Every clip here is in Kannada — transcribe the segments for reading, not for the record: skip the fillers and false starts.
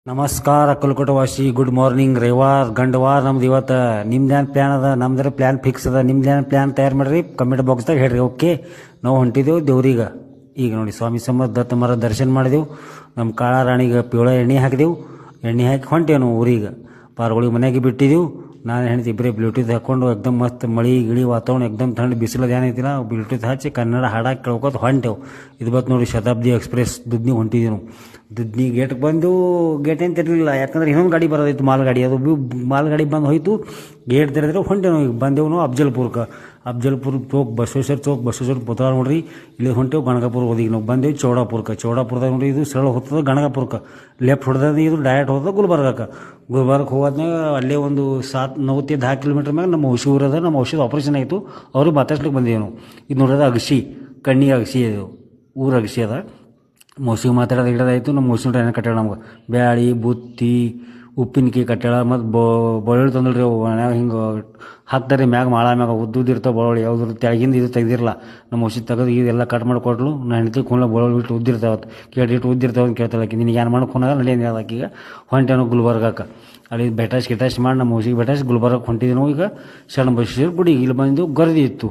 ನಮಸ್ಕಾರ ಅಕ್ಕಲಕೋಟವಾಸಿ. Good morning. ರವಿವಾರ ಗಂಡವಾರ ನಮ್ದು ಇವತ್ತು. ನಿಮ್ದೇನು ಪ್ಲ್ಯಾನ್ ಅದ? ನಮ್ದ್ರ ಪ್ಲ್ಯಾನ್ ಫಿಕ್ಸ್ ಅದ. ನಿಮ್ದೇನು ಪ್ಲ್ಯಾನ್ ತಯಾರು ಮಾಡಿರಿ ಕಮೆಂಟ್ ಬಾಕ್ಸ್ದಾಗ ಹೇಳ್ರಿ. ಓಕೆ, ನಾವು ಹೊಂಟಿದ್ದೆವು ದೇವ್ರಿಗೆ. ಈಗ ನೋಡಿ ಸ್ವಾಮಿ ಸಮರ್ಥ ದತ್ತ ಮರ ದರ್ಶನ ಮಾಡಿದೆವು. ನಮ್ಮ ಕಾಳ ರಾಣಿಗೆ ಪಿವಳ ಎಣ್ಣೆ ಹಾಕಿದೆವು. ಎಣ್ಣೆ ಹಾಕಿ ಹೊಂಟೇವು ನಾವು ಊರಿಗೆ. ಪಾರ್ಗಳಿಗೆ ಮನೆಯಾಗೆ ಬಿಟ್ಟಿದ್ದೆವು. ನಾನು ಹೆಣ್ತಿ ಇಬ್ಬರೇ ಬ್ಲೂಟೂತ್ ಹಾಕ್ಕೊಂಡು ಎಕ್ದಮ್ ಮಸ್ತ್ ಮಳೆ ಗಿಳಿ ವಾತಾವರಣ ಎಕ್ದಮ್ ಥಂಡ್ ಬಿಸಿಲದ ಏನೈತಿಲ್ಲ ಬ್ಲೂಟೂತ್ ಹಚ್ಚಿ ಕನ್ನಡ ಹಾಡಾಗಿ ಕೇಳ್ಕೊತ ಹೊಂಟೆವು. ಇದು ಬತ್ತು ನೋಡಿ ಶತಾಬ್ದಿ ಎಕ್ಸ್ಪ್ರೆಸ್ ದುಡ್ನಿ ಹೊಂಟಿದ್ದೀವಿ ನಾವು. ದುಡ್ನಿ ಗೇಟ್ಗೆ ಬಂದು ಗೇಟ್ ಏನು ತೆರಲಿಲ್ಲ, ಯಾಕಂದ್ರೆ ಇನ್ನೊಂದು ಗಾಡಿ ಬರೋದಿತ್ತು ಮಾಲ್ಗಾಡಿ. ಅದು ಮಾಲ್ಗಾಡಿ ಬಂದು ಹೋಯ್ತು. ಗೇಟ್ ತೆರೆದ್ರೆ ಹೊಂಟೆವು ನಾವು. ಈಗ ಬಂದೆವು ನಾವು ಅಫ್ಜಲ್ಪುರಕ್ಕೆ. ಅಫ್ಜಲ್ಪುರ ಚೌಕ್ ಬಸವೇಶ್ವರ ಪುತ್ರ ನೋಡ್ರಿ. ಇಲ್ಲಿ ಹೊಂಟೆವು ಗಣಗಾಪುರ ಹೋದಿಗೆ ನಾವು ಬಂದೆವು ಚೌಡಾಪುರದಾಗ ನೋಡ್ರಿ. ಇದು ಸರಳ ಹೋಗ್ತದೆ ಗಣಗಾಪುರಕ್ಕೆ. ಲೆಫ್ಟ್ ಹೊಡೆದ ಇದು ಡೈರೆಕ್ಟ್ ಹೋದ ಗುಲ್ಬರ್ಗಕ್ಕೆ ಹೋಗೋದ್ನಾಗ ಅಲ್ಲೇ ಒಂದು 9-10 ಕಿಲೋಮೀಟ್ರ್ ಮ್ಯಾಗ ನಮ್ಮ ಔಷಧ ಅದ. ನಮ್ಮ ಔಷಧ ಆಪ್ರೇಷನ್ ಆಯಿತು. ಅವ್ರಿಗೆ ಮಾತಾಡ್ಸ್ಲಿಕ್ಕೆ ಬಂದೀವಿ ನಾವು. ಇದು ನೋಡೋದು ಅಗಸಿ, ಕಣ್ಣಿಗೆ ಅಗಸಿ ಅದು ಊರು ಅಗಸಿ ಅದ. ಮೌಸಿಗೆ ಮಾತಾಡೋದು ಹಿಡೋದಾಯ್ತು. ನಮ್ಮ ಮೌಸಿ ಏನೇನು ಕಟ್ಟಾಳ ನಮ್ಗೆ ಬ್ಯಾಳಿ ಬುತ್ತಿ ಉಪ್ಪಿನಕಾಯಿ ಕಟ್ಟಾಳ. ಮತ್ತು ಬಳ್ಳುಳ್ಳಿ ತಂದಳ್ರಿ. ಅವು ಮನ್ಯಾಗ ಹಿಂಗೆ ಹಾಕ್ತಾರೆ ಮ್ಯಾಗ ಮಾಳ ಮ್ಯಾಗ ಉದ್ದಿರ್ತಾವೆ ಬಳ್ಳುಳ್ಳಿ. ಯಾವ್ದು ತೆಳಗಿಂದ ಇದು ತೆಗ್ದಿರಲ್ಲ. ನಮ್ಮ ಔಷಧಿ ತೆಗೆದು ಇದೆಲ್ಲ ಕಟ್ ಮಾಡಿ ಕೊಟ್ಲು. ನಾನು ಹೆಣ್ತಿ ಕೊಂಡ್ಲ ಬಳ್ಳುಳ್ಳಿ ಬಿಟ್ಟು ಉದ್ದಿರ್ತಾವತ್ತು ಕೇಳಿಟ್ಟು ಉದ್ದಿರ್ತಾವೆ ಅಂತ ಕೇಳ್ತಾಳಕ್ಕೆ. ನಿನಗೆ ಏನು ಮಾಡ್ಕೊಂಡಾಗ ನಡಿ ಏನು ಹೇಳಕ್ಕೀಗ ಹೊಂಟೇನೋ ಗುಲ್ಬರ್ಗಕ್ಕೆ. ಅಲ್ಲಿ ಗಿಟಾಶ್ ಮಾಡಿ ನಮ್ಮ ಔಷಧಿ ಬೆಟಾಶ್ ಗುಲ್ಬರ್ಗಕ್ಕೆ ಹೊಂಟಿದ್ವಿ ನಾವು. ಈಗ ಶರಣ ಬಸವೇಶ್ವರ ಗುಡಿ ಇಲ್ಲಿ ಬಂದು ಗರ್ದಿ ಇತ್ತು.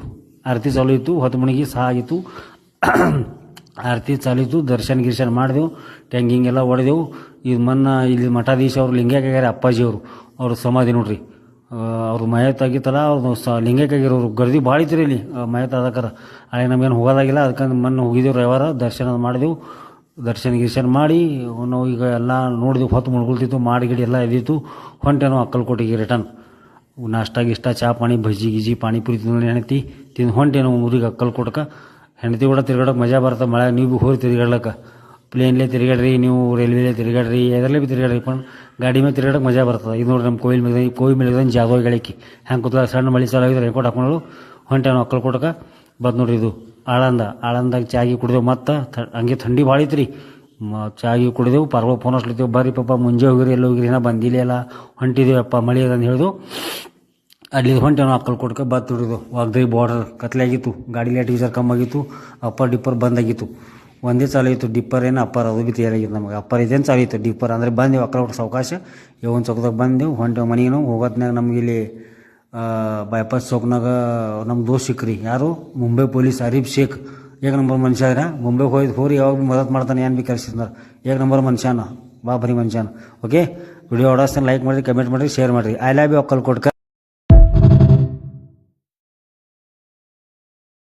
ಆರತಿ ಚಾಲು ಇತ್ತು. 10 ಮಣಿಗೆ ಸಹ ಆಗಿತ್ತು. ಆರತಿ ಚಾಲಿತ್ತು. ದರ್ಶನ ಮಾಡಿದೆವು. ಟ್ಯಾಂಗಿಂಗೆಲ್ಲ ಹೊಡೆದೆವು. ಇದು ಇಲ್ಲಿ ಮಠಾಧೀಶ ಅವರು ಲಿಂಗಕ್ಕಾಗ್ಯಾರ ಅಪ್ಪಾಜಿಯವರು. ಅವ್ರ ಸಮಾಧಿ ನೋಡ್ರಿ. ಅವ್ರು ಮಯತ್ ಆಗಿತ್ತಲ್ಲ ಅವ್ರದ್ದು ಲಿಂಗಕ್ಕಾಗಿರೋರು. ಗರ್ದಿ ಭಾಳ ಇತ್ತು ರೀ ಇಲ್ಲಿ ಮಯತ್ ಅದಕ್ಕಾರ. ಅಲ್ಲಿ ನಮಗೇನು ಹೋಗೋದಾಗಿಲ್ಲ. ಅದಕ್ಕೆ ಹೋಗಿದ್ದೆವು ರವಿವಾರ. ದರ್ಶನ ಮಾಡಿದೆವು. ದರ್ಶನ ಮಾಡಿ ನಾವು ಈಗ ಎಲ್ಲ ನೋಡಿದೆವು. ಹೊತ್ತು ಮುಳ್ಕೊಳ್ತಿತ್ತು. ಗಿಡಿ ಎಲ್ಲ ಇದ್ದಿತ್ತು. ಹೊಂಟೇನೋ ಅಕ್ಕಲಕೋಟೆಗೆ ರಿಟರ್ನ್. ನಾಷ್ಟ ಚಾ ಪಾನಿ ಬಜ್ಜಿ ಗಿಜಿ ಪಾನಿಪುರಿ ತಿಂದು ಹೆಣ್ತಿ ತಿಂದು ಹೊಂಟೇನೋ ಊರಿಗೆ ಅಕ್ಕಲಕೋಟಕ್ಕೆ. ಹೆಂಡತಿ ಕೂಡ ತಿರ್ಗಾಡೋಕೆ ಮಜಾ ಬರುತ್ತೆ. ಮಳೆ ನೀವು ಭೀ ಹೋಗಿ ತಿರ್ಗಾಡ್ಲಕ್ಕೆ. ಪ್ಲೇನ್ಲೇ ತಿರ್ಗಾಡ್ರಿ, ನೀವು ರೈಲ್ವೇಲೇ ತಿರ್ಗಾಡ್ರಿ, ಎದರಲ್ಲೇ ಭೀ ತಿರ್ಗಾಡ್ರಿ. ಗಾಡಿ ಮೇಲೆ ತಿರ್ಗಾಡೋಕೆ ಮಜಾ ಬರ್ತದೆ. ಇದು ನೋಡ್ರಿ ನಮ್ಮ ಕೋವಿಲ್ ಮೇಲೆ ಜಾಗವಾಗಿ ಗಳಿಕೆ ಹೆಂಗೆ ಕೂತಲ್ಲ. ಸಣ್ಣ ಮಳೆ ಚಾಲು ಆಗಿದ್ರೆ ರೇಕೋಟ್ ಹಾಕೊಂಡು ಹೊಂಟೇನೋ ಅಕ್ಕಲಕೋಟಕ್ಕೆ. ಬಂದು ನೋಡ್ರಿ ಇದು ಆಳಂದಾಗ ಚಾಗಿ ಕುಡಿದೆವು. ಮತ್ತು ಹಂಗೆ ಥಂಡಿ ಭಾಳ ಐತ್ರಿ. ಚಾಗಿ ಕುಡಿದೆವು. ಪಾರ್ಗಳು ಫೋನ್ ಹಚ್ಲಿತ್ತೇವೆ, ಬರ್ರಿ ಪಾಪ ಮುಂಜೆ ಹೋಗಿರಿ, ಎಲ್ಲ ಹೋಗಿರಿ, ಏನೋ ಬಂದಿಲ್ಲ ಎಲ್ಲ ಹೊಂಟಿದ್ದೇವೆ ಅಪ್ಪ ಮಳೆ ಅದಂತ ಹೇಳಿದು. ಅಲ್ಲಿ ಹೊಂಟೇನೋ ಅಕ್ಕಲಕೋಟಕ್ಕೆ. ಬತ್ತು ಹಿಡಿದು ವಾಗ್ದೈ ಬಾರ್ಡರ್ ಕತ್ಲೆ ಆಗಿತ್ತು. ಗಾಡಿ ಲೈಟ್ ಗೀಸರ್ ಕಮ್ಮಾಗಿತ್ತು. ಅಪ್ಪರ್ ಡಿಪ್ಪರ್ ಬಂದಾಗಿತ್ತು. ಒಂದೇ ಚಾಲು ಇತ್ತು. ಡಿಪ್ಪರ್ ಏನು ಅಪ್ಪರ್ ಅದು ಭೀ ತಯಾರಾಗಿತ್ತು ನಮಗೆ. ಅಪ್ಪರ್ ಇದೇನು ಚಾಲು ಇತ್ತು. ಡಿಪ್ಪರ್ ಅಂದರೆ ಬಂದೆವು ಅಕ್ಕಲಕೋಟೆ ಸಾವಕಾಶ. ಒಂದು ಚೌಕದಾಗ ಬಂದೆವು. ಹೊಂಟೇವು ಮನೆಗೆ ನಾವು. ಹೋಗೋದ್ನಾಗ ನಮ್ಗೆ ಇಲ್ಲಿ ಬೈಪಾಸ್ ಚೌಕ್ನಾಗ ನಮ್ಮ ದೋಸ್ತ್ ಸಿಕ್ಕ್ರಿ. ಯಾರು? ಮುಂಬೈ ಪೊಲೀಸ್ ಅರೀಫ್ ಶೇಖ್. ಏಕ ನಂಬರ್ ಮನುಷ್ಯ ಇದ್ರೆ ಮುಂಬೈಗೆ ಹೋರಿ ಯಾವಾಗ ಭೀ ಮದತ್ ಮಾಡ್ತಾನೆ. ಏನು ಭೀ ಕರೆಸಿದ್ನಾರ. ಏಕ ನಂಬರ್ ಮನುಷ್ಯನ, ಬರೀ ಮನುಷ್ಯನ. ಓಕೆ, ವಿಡಿಯೋ ಹೊಡೋಸ್ತೇನೆ. ಲೈಕ್ ಮಾಡಿರಿ, ಕಮೆಂಟ್ ಮಾಡಿರಿ, ಶೇರ್ ಮಾಡಿರಿ. I love you ಅಕ್ಕಲಕೋಟಕ್ಕೆ.